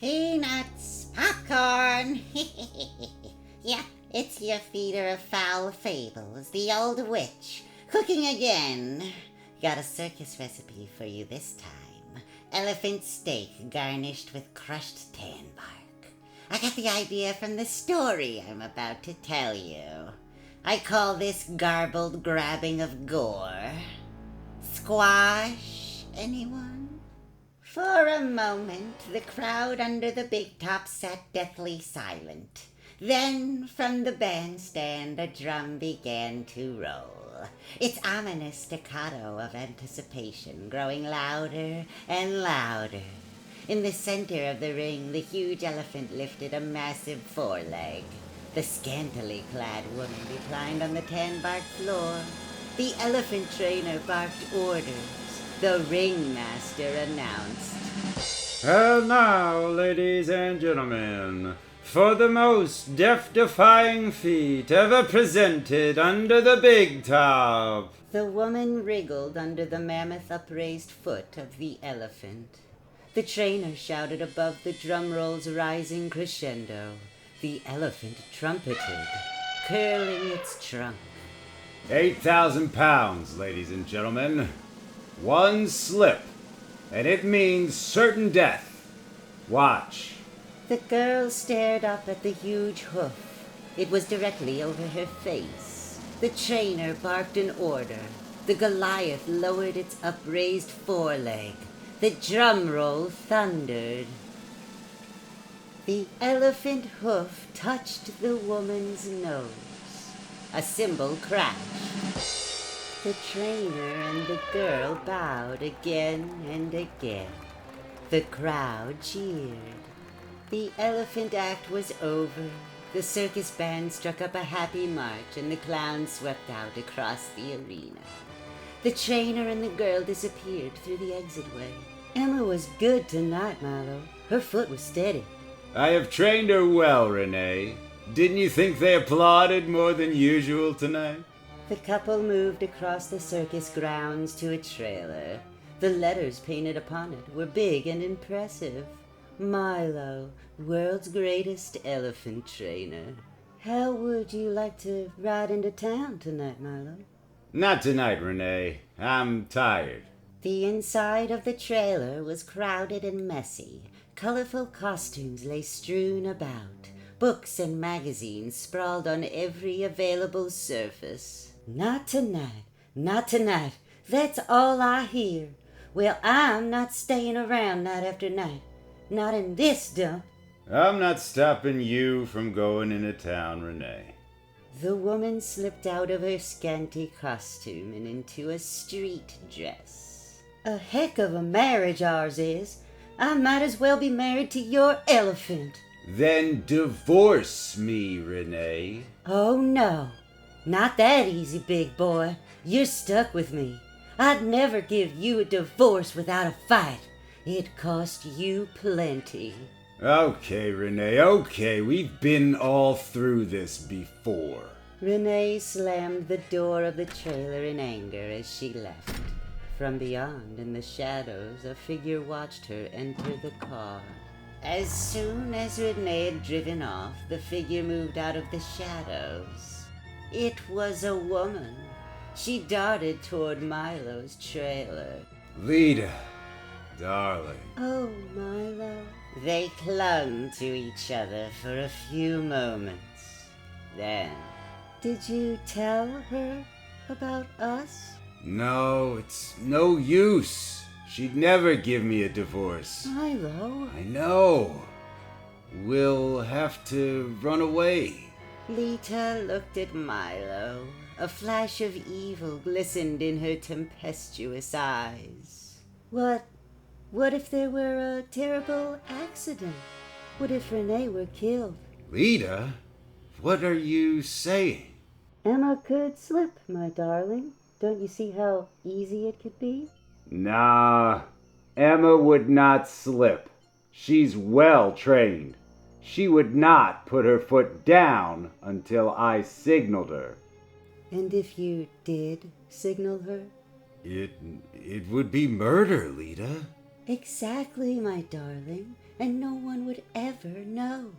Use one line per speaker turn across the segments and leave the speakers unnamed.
Peanuts, popcorn. Yeah, it's your feeder of foul fables, the old witch, cooking again. Got a circus recipe for you this time. Elephant steak garnished with crushed tan bark. I got the idea from the story I'm about to tell you. I call this garbled grabbing of gore. Squash, anyone? For a moment, the crowd under the big top sat deathly silent. Then, from the bandstand, a drum began to roll, its ominous staccato of anticipation growing louder and louder. In the center of the ring, the huge elephant lifted a massive foreleg. The scantily clad woman reclined on the tan-bark floor. The elephant trainer barked orders. The ringmaster announced,
"And now, ladies and gentlemen, for the most death-defying feat ever presented under the big top."
The woman wriggled under the mammoth upraised foot of the elephant. The trainer shouted above the drum roll's rising crescendo. The elephant trumpeted, curling its trunk.
8,000 pounds, ladies and gentlemen. One slip, and it means certain death. Watch.
The girl stared up at the huge hoof. It was directly over her face. The trainer barked an order. The Goliath lowered its upraised foreleg. The drum roll thundered. The elephant hoof touched the woman's nose. A cymbal crashed. The trainer and the girl bowed again and again. The crowd cheered. The elephant act was over. The circus band struck up a happy march and the clowns swept out across the arena. The trainer and the girl disappeared through the exitway. Emma was good tonight, Milo. Her foot was steady.
I have trained her well, Renee. Didn't you think they applauded more than usual tonight?
The couple moved across the circus grounds to a trailer. The letters painted upon it were big and impressive. Milo, world's greatest elephant trainer. How would you like to ride into town tonight, Milo?
Not tonight, Renee. I'm tired.
The inside of the trailer was crowded and messy. Colorful costumes lay strewn about. Books and magazines sprawled on every available surface. Not tonight, not tonight. That's all I hear. Well, I'm not staying around night after night. Not in this dump.
I'm not stopping you from going into town, Renee.
The woman slipped out of her scanty costume and into a street dress. A heck of a marriage ours is. I might as well be married to your elephant.
Then divorce me, Renee.
Oh, no. Not that easy, big boy. You're stuck with me. I'd never give you a divorce without a fight. It cost you plenty.
Okay, Renee, okay. We've been all through this before.
Renee slammed the door of the trailer in anger as she left. From beyond, in the shadows, a figure watched her enter the car. As soon as Renee had driven off, the figure moved out of the shadows. It was a woman. She darted toward Milo's trailer.
Lita, darling.
Oh, Milo. They clung to each other for a few moments. Then, did you tell her about us?
No, it's no use. She'd never give me a divorce.
Milo.
I know. We'll have to run away.
Lita looked at Milo. A flash of evil glistened in her tempestuous eyes. What if there were a terrible accident? What if Renee were killed?
Lita, what are you saying?
Emma could slip, my darling. Don't you see how easy it could be?
Nah, Emma would not slip. She's well trained. She would not put her foot down until I signaled her.
And if you did signal her?
It would be murder, Lita.
Exactly, my darling. and no one would ever know.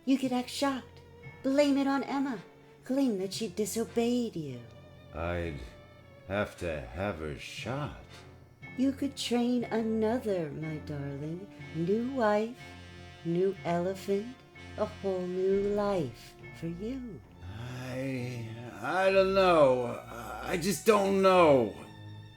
You could act shocked, blame it on Emma, claim that she disobeyed you.
I'd have to have her shot.
You could train another, my darling. New wife, new elephant, a whole new life for you.
I don't know. I just don't know.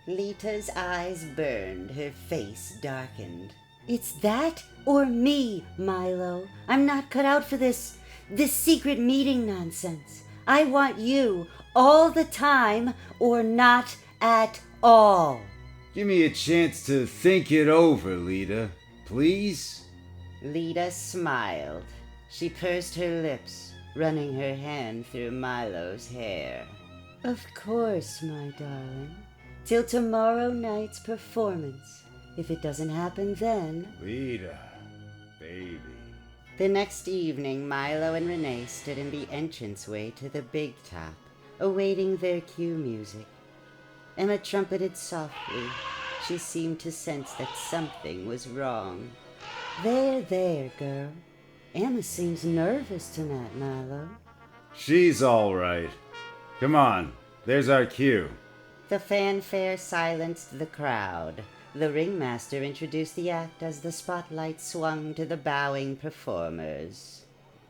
Lita's eyes burned, her face darkened. It's that or me, Milo. I'm not cut out for this secret meeting nonsense. I want you all the time or not at all.
Give me a chance to think it over, Lita. Please?
Lita smiled. She pursed her lips, running her hand through Milo's hair. Of course, my darling. Till tomorrow night's performance. If it doesn't happen then...
Lita, baby.
The next evening, Milo and Renee stood in the entranceway to the big top, awaiting their cue music. Emma trumpeted softly. She seemed to sense that something was wrong. There, girl. Emma seems nervous tonight, Milo.
She's all right. Come on, there's our cue.
The fanfare silenced the crowd. The ringmaster introduced the act as the spotlight swung to the bowing performers.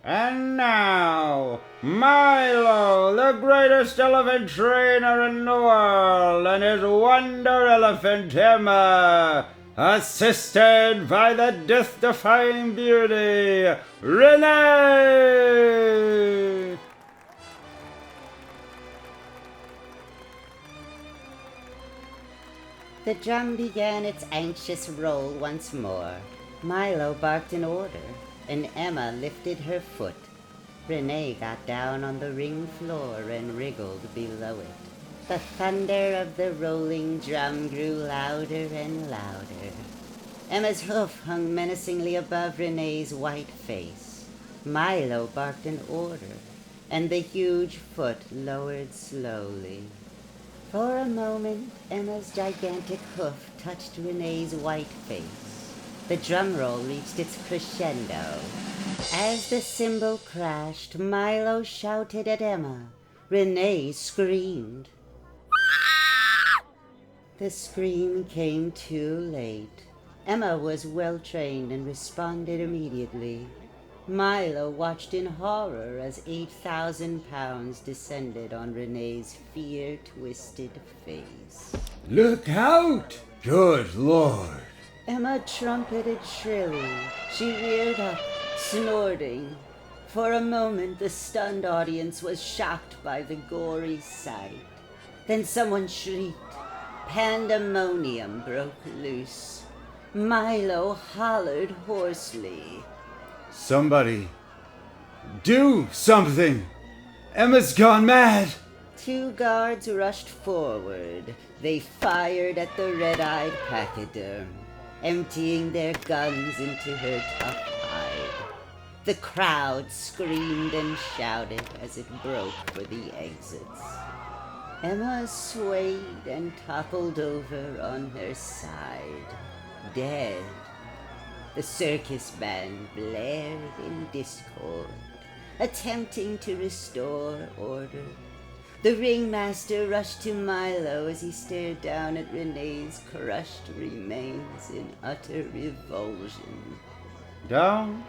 And now, Milo, the greatest elephant trainer in the world, and his wonder elephant Emma, assisted by the death-defying beauty, Renee!
The drum began its anxious roll once more. Milo barked an order, and Emma lifted her foot. Renee got down on the ring floor and wriggled below it. The thunder of the rolling drum grew louder and louder. Emma's hoof hung menacingly above Renee's white face. Milo barked an order, and the huge foot lowered slowly. For a moment, Emma's gigantic hoof touched Renee's white face. The drum roll reached its crescendo. As the cymbal crashed, Milo shouted at Emma. Renee screamed. The scream came too late. Emma was well trained and responded immediately. Milo watched in horror as 8,000 pounds descended on Renee's fear-twisted face.
Look out! Good Lord!
Emma trumpeted shrilly. She reared up, snorting. For a moment, the stunned audience was shocked by the gory sight. Then someone shrieked. Pandemonium broke loose. Milo hollered hoarsely.
Somebody, do something! Emma's gone mad!
2 guards rushed forward. They fired at the red-eyed pachyderm, emptying their guns into her tough hide. The crowd screamed and shouted as it broke for the exits. Emma swayed and toppled over on her side, dead. The circus band blared in discord, attempting to restore order. The ringmaster rushed to Milo as he stared down at Renee's crushed remains in utter revulsion.
Don't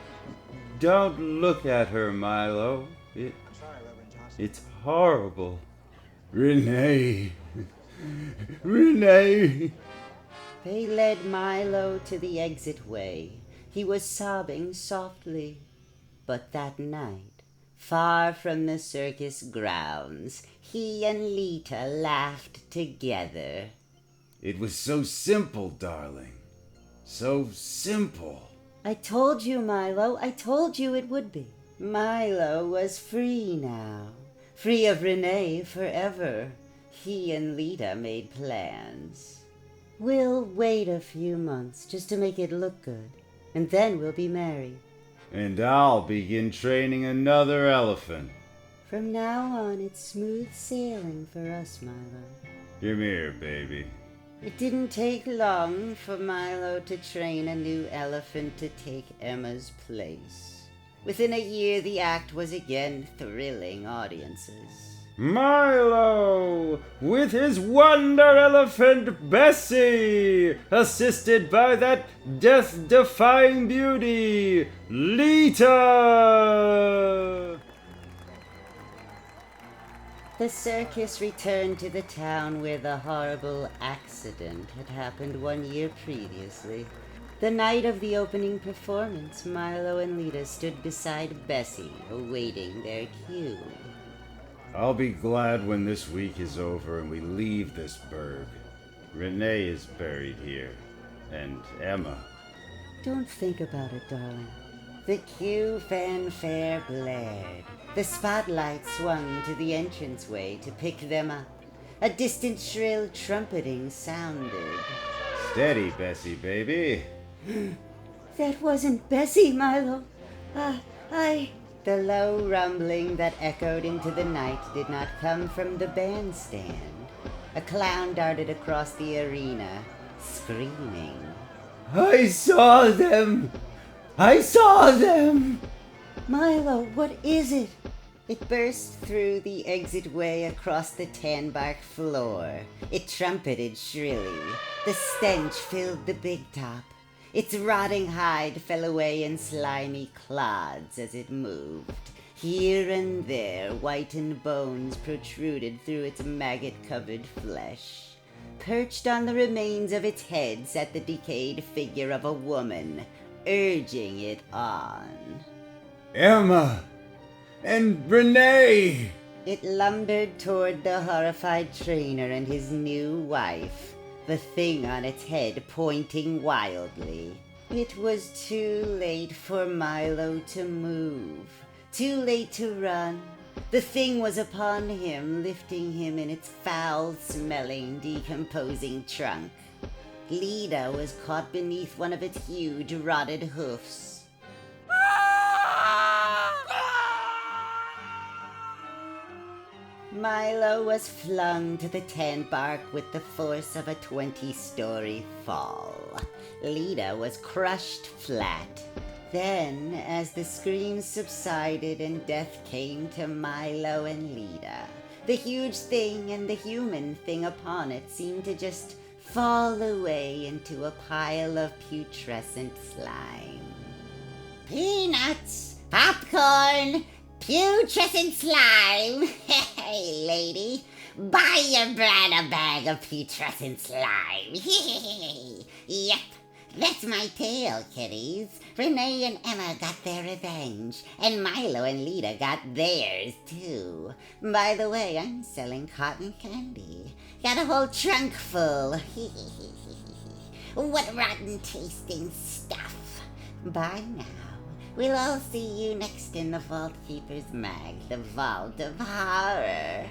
look at her, Milo. It's horrible. Renee. Renee.
They led Milo to the exit way. He was sobbing softly. But that night, far from the circus grounds, he and Lita laughed together.
It was so simple, darling. So simple.
I told you, Milo. I told you it would be. Milo was free now. Free of Renee forever. He and Lita made plans. We'll wait a few months just to make it look good, and then we'll be married.
And I'll begin training another elephant.
From now on, it's smooth sailing for us, Milo.
Come here, baby.
It didn't take long for Milo to train a new elephant to take Emma's place. Within a year, the act was again thrilling audiences.
Milo, with his wonder elephant Bessie, assisted by that death-defying beauty, Lita!
The circus returned to the town where the horrible accident had happened 1 year previously. The night of the opening performance, Milo and Lita stood beside Bessie, awaiting their cue.
I'll be glad when this week is over and we leave this burg. Renee is buried here, and Emma.
Don't think about it, darling. The cue fanfare blared. The spotlight swung to the entranceway to pick them up. A distant shrill trumpeting sounded.
Steady, Bessie, baby.
That wasn't Bessie, Milo. The low rumbling that echoed into the night did not come from the bandstand. A clown darted across the arena, screaming.
I saw them! I saw them!
Milo, what is it? It burst through the exitway across the tan-bark floor. It trumpeted shrilly. The stench filled the big top. Its rotting hide fell away in slimy clods as it moved. Here and there, whitened bones protruded through its maggot-covered flesh. Perched on the remains of its head sat the decayed figure of a woman, urging it on.
Emma! And Renee!
It lumbered toward the horrified trainer and his new wife, the thing on its head pointing wildly. It was too late for Milo to move, too late to run. The thing was upon him, lifting him in its foul-smelling, decomposing trunk. Lita was caught beneath one of its huge, rotted hoofs. Milo was flung to the tan bark with the force of a 20-story fall. Lita was crushed flat. Then, as the screams subsided and death came to Milo and Lita, the huge thing and the human thing upon it seemed to just fall away into a pile of putrescent slime. Peanuts! Popcorn! Putrescent slime! Hey, lady, buy your bran a bag of putrescent slime! Yep, that's my tale, kiddies. Renee and Emma got their revenge, and Milo and Lita got theirs, too. By the way, I'm selling cotton candy. Got a whole trunk full. What rotten-tasting stuff. Bye now. We'll all see you next in the Vault Keeper's Mag, the Vault of Horror.